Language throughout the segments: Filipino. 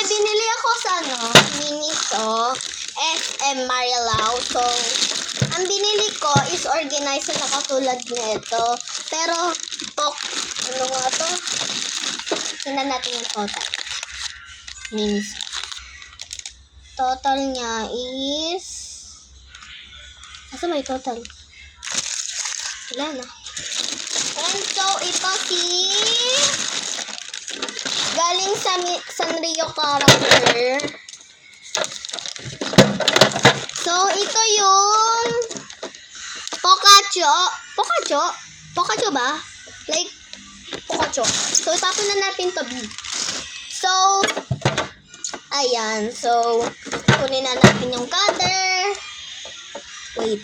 binili ako sa Miniso, SM Marilao. So, ang binili ko is organizer na katulad nito. Pero, ano nga to? Tingnan natin yung total. Miniso. Total niya is... Asa may total? Wala na. And so, ito galing sa Sanrio character. So, ito yung Pokacho. Pokacho ba? Like, Pokacho. So, tapon na natin to B. So, ayan. So, kunin na natin yung cutter. Wait.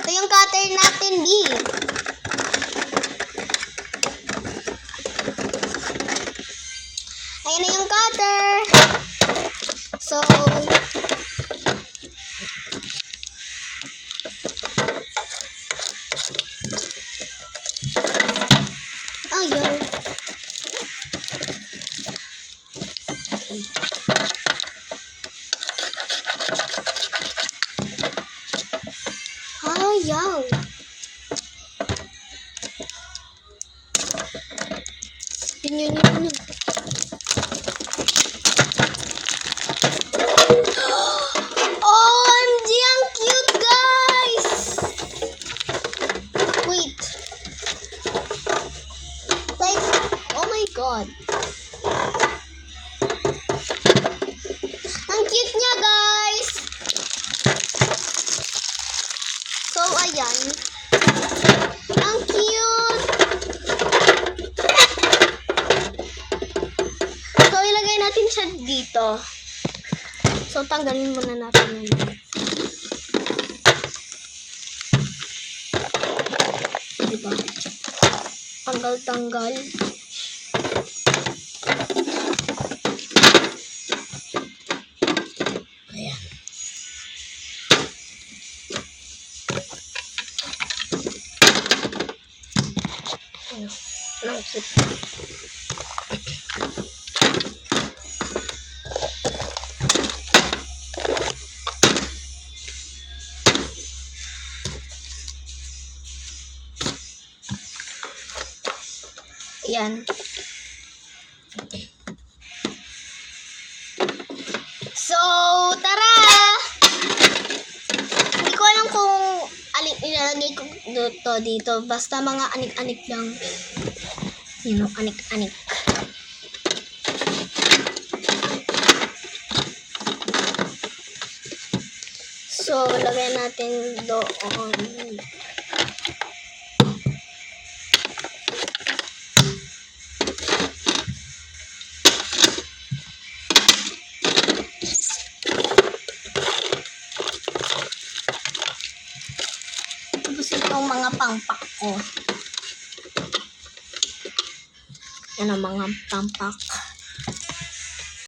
Ito yung cutter natin, B. Ayan na yung cutter. So, ayan. Ayaw. Yun. OMG, ang cute, guys! Wait. Like, oh my God. Ang cute niya, guys! So, ayan. Ang cute! So, ilagay natin siya dito. So, tanggalin muna natin yun. Diba? Tanggal. Ayan. Ang cute. Yan. So, tara! Hindi ko alam kung alin ilalagay ko dito. Basta mga anik-anik lang. You know, anik-anik. So, lagay natin doon. Itong mga pangpak ko. Yan ang mga pangpak.